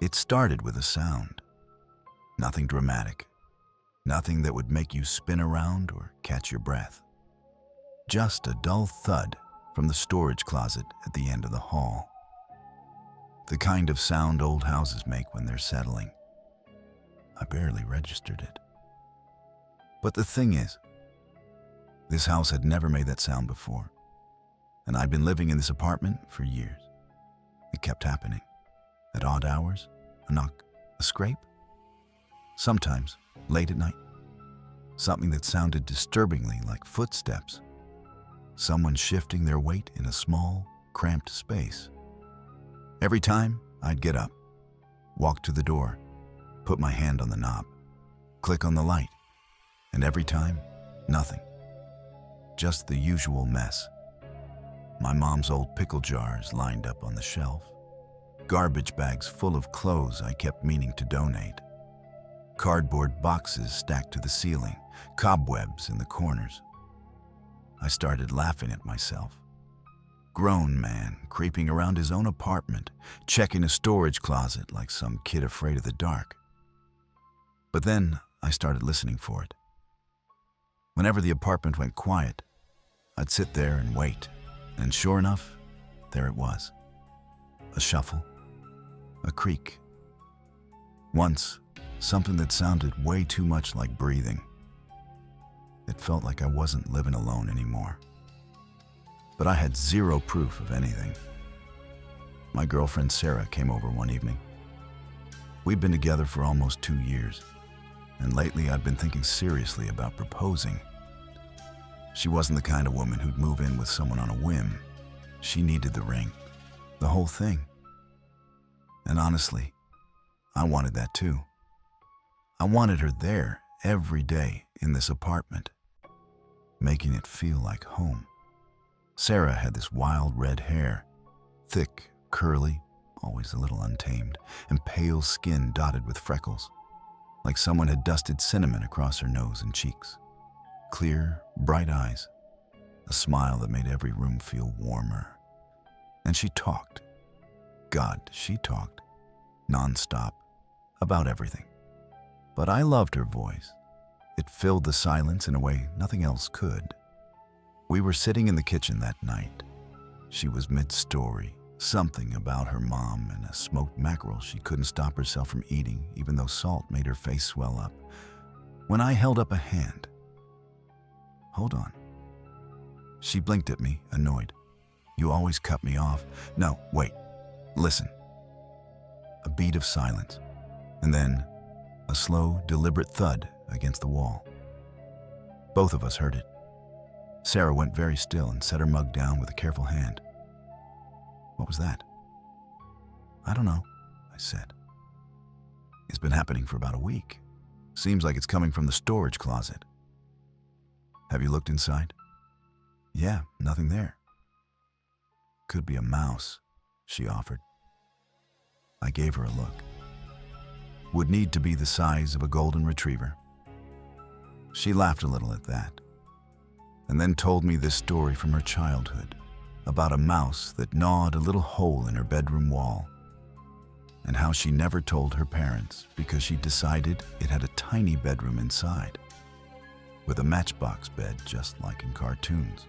It started with a sound. Nothing dramatic. Nothing that would make you spin around or catch your breath. Just a dull thud from the storage closet at the end of the hall. The kind of sound old houses make when they're settling. I barely registered it. But the thing is, this house had never made that sound before, and I'd been living in this apartment for years. It kept happening. At odd hours, a knock, a scrape. Sometimes, late at night, something that sounded disturbingly like footsteps. Someone shifting their weight in a small, cramped space. Every time, I'd get up, walk to the door, put my hand on the knob, click on the light, and every time, nothing. Just the usual mess. My mom's old pickle jars lined up on the shelf, garbage bags full of clothes I kept meaning to donate, cardboard boxes stacked to the ceiling, cobwebs in the corners. I started laughing at myself. Grown man creeping around his own apartment, checking a storage closet like some kid afraid of the dark. But then I started listening for it. Whenever the apartment went quiet, I'd sit there and wait, and sure enough, there it was. A shuffle, a creak. Once, something that sounded way too much like breathing. It felt like I wasn't living alone anymore. But I had zero proof of anything. My girlfriend Sarah came over one evening. We'd been together for almost 2 years, and lately I'd been thinking seriously about proposing. She wasn't the kind of woman who'd move in with someone on a whim. She needed the ring, the whole thing. And honestly, I wanted that too. I wanted her there every day in this apartment, making it feel like home. Sarah had this wild red hair, thick, curly, always a little untamed, and pale skin dotted with freckles, like someone had dusted cinnamon across her nose and cheeks. Clear, bright eyes, a smile that made every room feel warmer. And she talked. God, she talked, nonstop, about everything. But I loved her voice. It filled the silence in a way nothing else could. We were sitting in the kitchen that night. She was mid-story, something about her mom and a smoked mackerel she couldn't stop herself from eating, even though salt made her face swell up. When I held up a hand, "Hold on." She blinked at me, annoyed. "You always cut me off." "No, wait, listen." A beat of silence, and then a slow, deliberate thud against the wall. Both of us heard it. Sarah went very still and set her mug down with a careful hand. "What was that?" "I don't know," I said. "It's been happening for about a week. Seems like it's coming from the storage closet." "Have you looked inside?" "Yeah, nothing there." "Could be a mouse," she offered. I gave her a look. Would need to be the size of a golden retriever. She laughed a little at that, and then told me this story from her childhood about a mouse that gnawed a little hole in her bedroom wall, and how she never told her parents because she decided it had a tiny bedroom inside, with a matchbox bed just like in cartoons.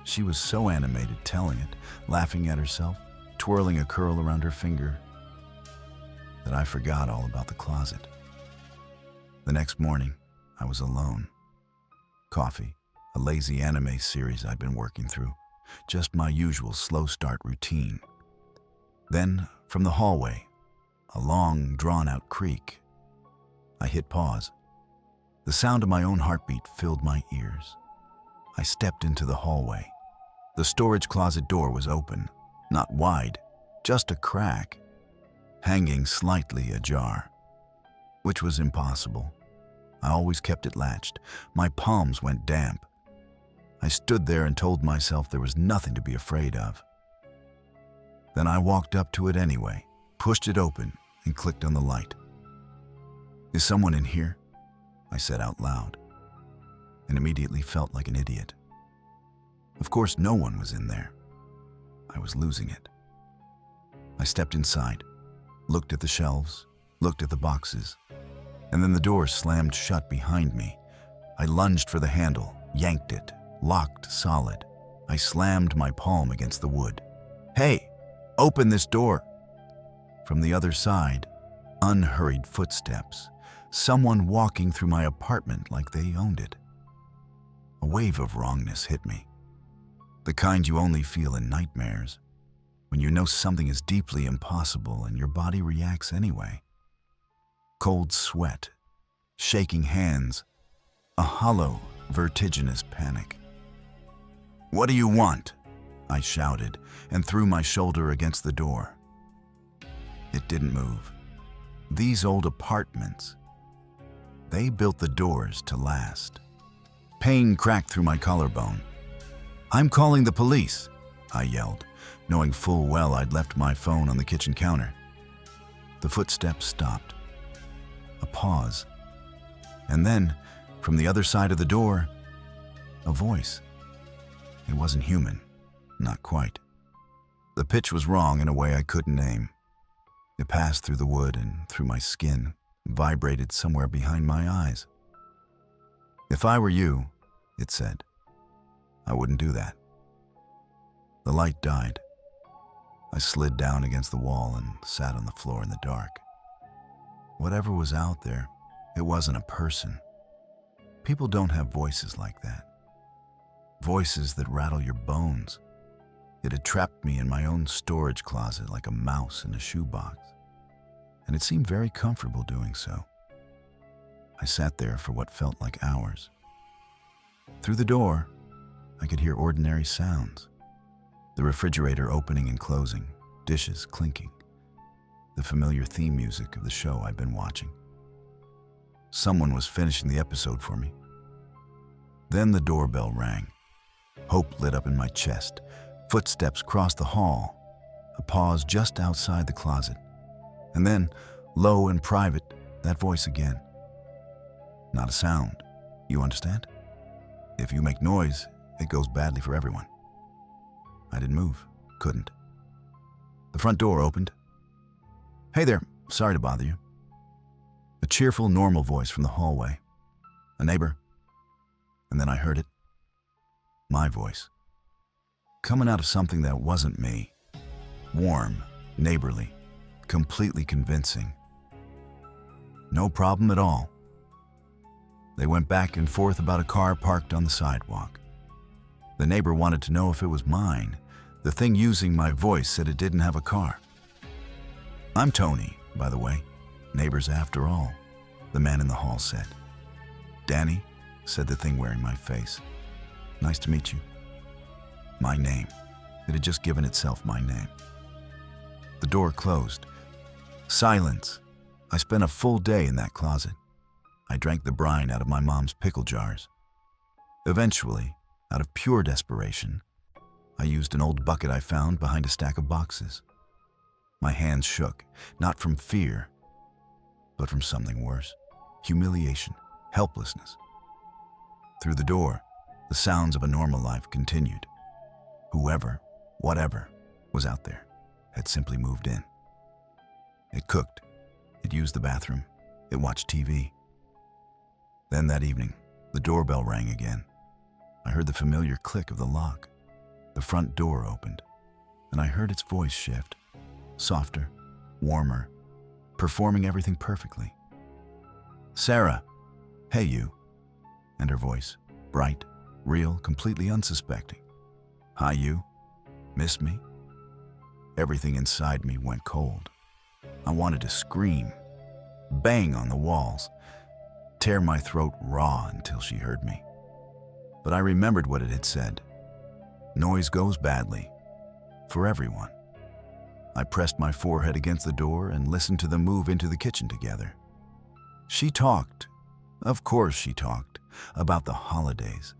She was so animated telling it, laughing at herself, twirling a curl around her finger, that I forgot all about the closet. The next morning, I was alone. Coffee, a lazy anime series I'd been working through, just my usual slow start routine. Then, from the hallway, a long, drawn-out creak. I hit pause. The sound of my own heartbeat filled my ears. I stepped into the hallway. The storage closet door was open, not wide, just a crack, hanging slightly ajar, which was impossible. I always kept it latched. My palms went damp. I stood there and told myself there was nothing to be afraid of. Then I walked up to it anyway, pushed it open, and clicked on the light. "Is someone in here?" I said out loud, and immediately felt like an idiot. Of course, no one was in there. I was losing it. I stepped inside, looked at the shelves, looked at the boxes, and then the door slammed shut behind me. I lunged for the handle, yanked it, locked solid. I slammed my palm against the wood. "Hey, open this door!" From the other side, unhurried footsteps, someone walking through my apartment like they owned it. A wave of wrongness hit me, the kind you only feel in nightmares, when you know something is deeply impossible and your body reacts anyway. Cold sweat, shaking hands, a hollow, vertiginous panic. "What do you want?" I shouted and threw my shoulder against the door. It didn't move. These old apartments, they built the doors to last. Pain cracked through my collarbone. "I'm calling the police," I yelled, knowing full well I'd left my phone on the kitchen counter. The footsteps stopped. A pause. And then, from the other side of the door, a voice. It wasn't human. Not quite. The pitch was wrong in a way I couldn't name. It passed through the wood and through my skin, vibrated somewhere behind my eyes. "If I were you," it said, "I wouldn't do that." The light died. I slid down against the wall and sat on the floor in the dark. Whatever was out there, it wasn't a person. People don't have voices like that. Voices that rattle your bones. It had trapped me in my own storage closet like a mouse in a shoebox, and it seemed very comfortable doing so. I sat there for what felt like hours. Through the door, I could hear ordinary sounds. The refrigerator opening and closing, dishes clinking, the familiar theme music of the show I'd been watching. Someone was finishing the episode for me. Then the doorbell rang. Hope lit up in my chest. Footsteps crossed the hall. A pause just outside the closet. And then, low and private, that voice again. "Not a sound. You understand? If you make noise, it goes badly for everyone." I didn't move. Couldn't. The front door opened. "Hey there, sorry to bother you." A cheerful, normal voice from the hallway. "A neighbor?" And then I heard it. My voice. Coming out of something that wasn't me. Warm, neighborly, completely convincing. "No problem at all." They went back and forth about a car parked on the sidewalk. The neighbor wanted to know if it was mine. The thing using my voice said it didn't have a car. "I'm Tony, by the way. Neighbors after all," the man in the hall said. "Danny," said the thing wearing my face. "Nice to meet you." My name. It had just given itself my name. The door closed. Silence. I spent a full day in that closet. I drank the brine out of my mom's pickle jars. Eventually, out of pure desperation, I used an old bucket I found behind a stack of boxes. My hands shook, not from fear, but from something worse. Humiliation, helplessness. Through the door, the sounds of a normal life continued. Whoever, whatever, was out there had simply moved in. It cooked. It used the bathroom. It watched TV. Then that evening, the doorbell rang again. I heard the familiar click of the lock. The front door opened, and I heard its voice shift, softer, warmer, performing everything perfectly. "Sarah, hey you." And her voice, bright, real, completely unsuspecting. "Hi you. Miss me?" Everything inside me went cold. I wanted to scream, bang on the walls, tear my throat raw until she heard me. But I remembered what it had said. Noise goes badly. For everyone. I pressed my forehead against the door and listened to them move into the kitchen together. She talked, of course she talked, about the holidays,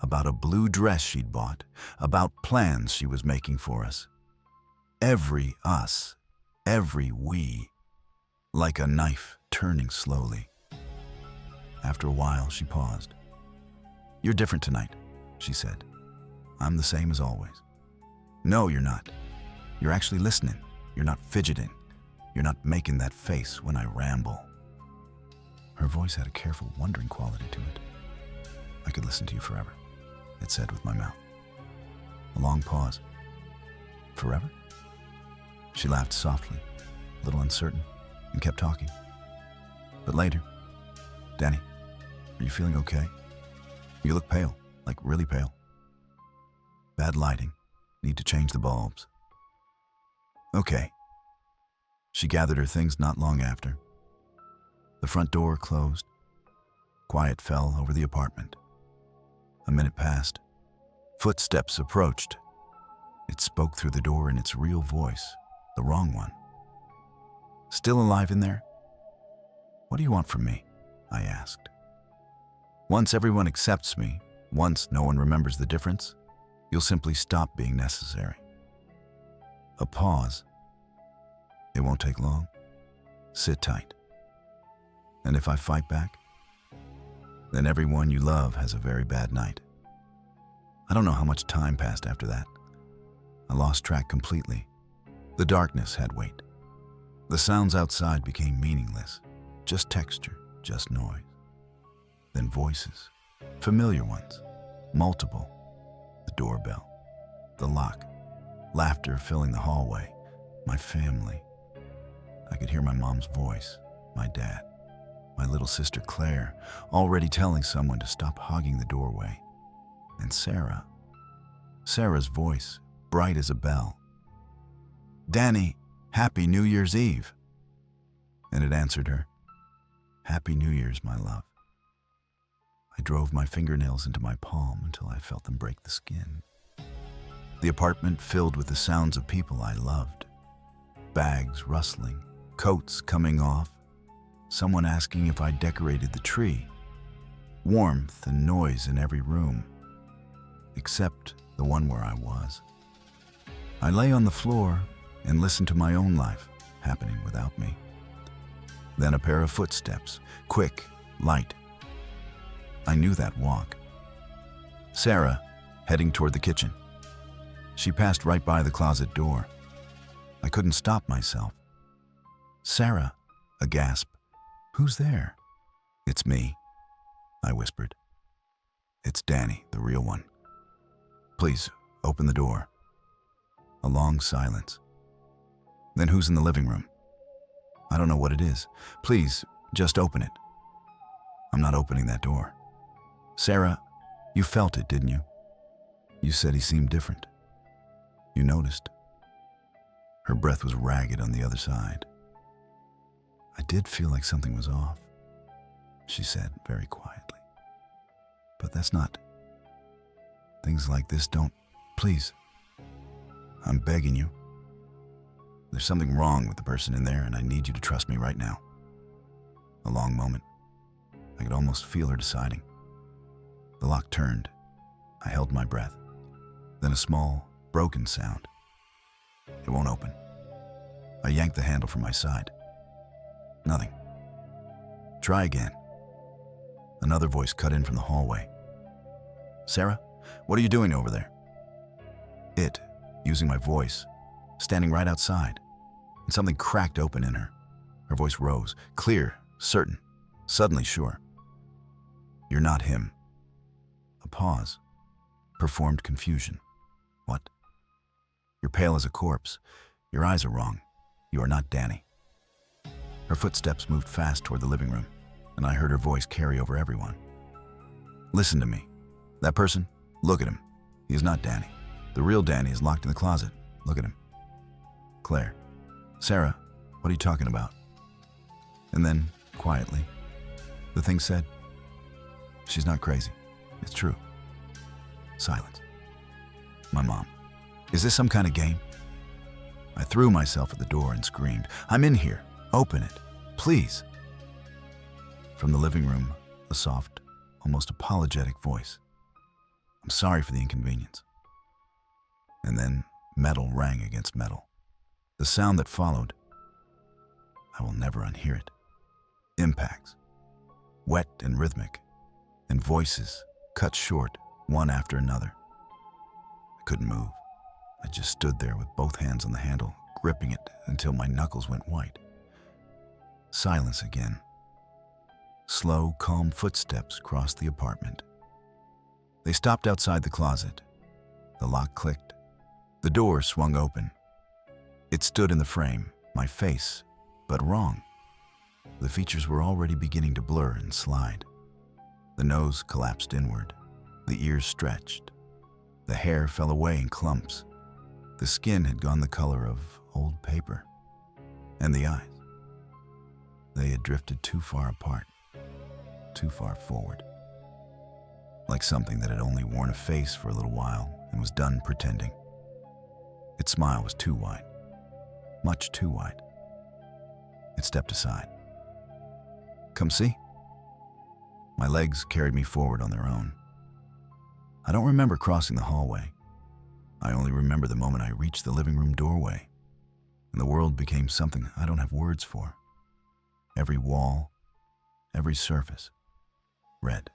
about a blue dress she'd bought, about plans she was making for us. Every us, every we, like a knife turning slowly. After a while, she paused. "You're different tonight," she said. "I'm the same as always." "No, you're not. You're actually listening. You're not fidgeting. You're not making that face when I ramble." Her voice had a careful, wondering quality to it. "I could listen to you forever," it said with my mouth. A long pause. "Forever?" She laughed softly, a little uncertain, and kept talking. But later, "Danny, are you feeling okay? You look pale, like really pale." "Bad lighting. Need to change the bulbs." "Okay." She gathered her things not long after. The front door closed. Quiet fell over the apartment. A minute passed. Footsteps approached. It spoke through the door in its real voice, the wrong one. "Still alive in there?" "What do you want from me?" I asked. "Once everyone accepts me, once no one remembers the difference, you'll simply stop being necessary." A pause. "It won't take long. Sit tight. And if I fight back, then everyone you love has a very bad night." I don't know how much time passed after that. I lost track completely. The darkness had weight. The sounds outside became meaningless. Just texture, just noise. Then voices, familiar ones, multiple. The doorbell, the lock, laughter filling the hallway, my family. I could hear my mom's voice, my dad, my little sister Claire, already telling someone to stop hogging the doorway. And Sarah's voice, bright as a bell. "Danny, Happy New Year's Eve." And it answered her, "Happy New Year's, my love." I drove my fingernails into my palm until I felt them break the skin. The apartment filled with the sounds of people I loved. Bags rustling, coats coming off, someone asking if I decorated the tree. Warmth and noise in every room, except the one where I was. I lay on the floor and listened to my own life happening without me. Then a pair of footsteps, quick, light. I knew that walk. Sarah, heading toward the kitchen. She passed right by the closet door. I couldn't stop myself. "Sarah," a gasp. "Who's there?" "It's me," I whispered. "It's Danny, the real one. Please, open the door." A long silence. "Then who's in the living room?" "I don't know what it is. Please, just open it." "I'm not opening that door." "Sarah, you felt it, didn't you? You said he seemed different. You noticed." Her breath was ragged on the other side. "I did feel like something was off," she said very quietly. "But that's not. Things like this don't. Please. I'm begging you. There's something wrong with the person in there, and I need you to trust me right now." A long moment. I could almost feel her deciding. The lock turned. I held my breath. Then a small, broken sound. "It won't open." I yanked the handle from my side. Nothing. "Try again." Another voice cut in from the hallway. "Sarah, what are you doing over there?" It, using my voice, standing right outside, and something cracked open in her. Her voice rose, clear, certain, suddenly sure. "You're not him." A pause. Performed confusion. "What?" "You're pale as a corpse. Your eyes are wrong. You are not Danny." Her footsteps moved fast toward the living room, and I heard her voice carry over everyone. "Listen to me. That person, look at him. He is not Danny. The real Danny is locked in the closet. Look at him." Claire. "Sarah, what are you talking about?" And then, quietly, the thing said, "She's not crazy. It's true." Silence. My mom. "Is this some kind of game?" I threw myself at the door and screamed, "I'm in here. Open it. Please." From the living room, a soft, almost apologetic voice. "I'm sorry for the inconvenience." And then metal rang against metal. The sound that followed, I will never unhear it. Impacts, wet and rhythmic, and voices cut short, one after another. I couldn't move. I just stood there with both hands on the handle, gripping it until my knuckles went white. silence again. Slow, calm footsteps crossed the apartment. They stopped outside the closet. The lock clicked. The door swung open. It stood in the frame, my face, but wrong. The features were already beginning to blur and slide. The nose collapsed inward. The ears stretched. The hair fell away in clumps. The skin had gone the color of old paper. And the eyes. They had drifted too far apart, too far forward. Like something that had only worn a face for a little while and was done pretending. Its smile was too wide, much too wide. It stepped aside. Come see? My legs carried me forward on their own. I don't remember crossing the hallway. I only remember the moment I reached the living room doorway, and the world became something I don't have words for. Every wall, every surface, red.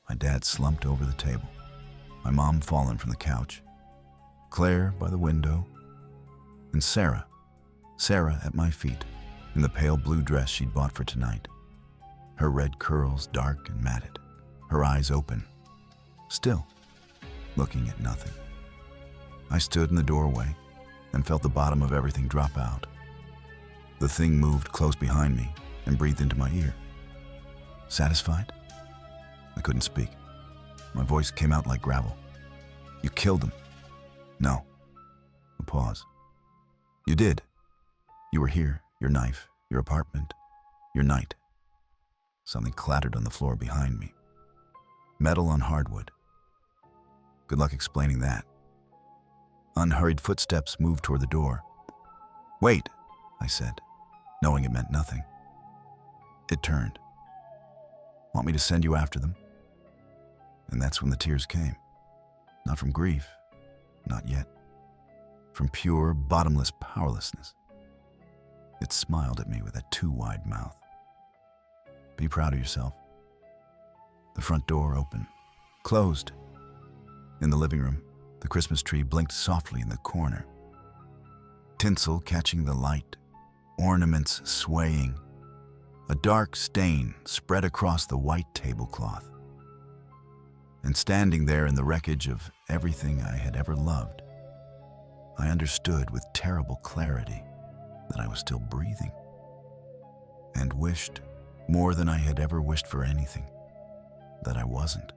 My dad slumped over the table. My mom fallen from the couch. Claire by the window. And Sarah at my feet, in the pale blue dress she'd bought for tonight. Her red curls dark and matted, her eyes open, still, looking at nothing. I stood in the doorway and felt the bottom of everything drop out. The thing moved close behind me and breathed into my ear. Satisfied? I couldn't speak. My voice came out like gravel. You killed him. No. A pause. You did. You were here, your knife, your apartment, your night. Something clattered on the floor behind me. Metal on hardwood. Good luck explaining that. Unhurried footsteps moved toward the door. Wait, I said, knowing it meant nothing. It turned. Want me to send you after them? And that's when the tears came. Not from grief, not yet. From pure, bottomless powerlessness. It smiled at me with a too wide mouth. Be proud of yourself. The front door open, closed. In the living room, the Christmas tree blinked softly in the corner. Tinsel catching the light, ornaments swaying. A dark stain spread across the white tablecloth. And standing there in the wreckage of everything I had ever loved, I understood with terrible clarity that I was still breathing, and wished, more than I had ever wished for anything, that I wasn't.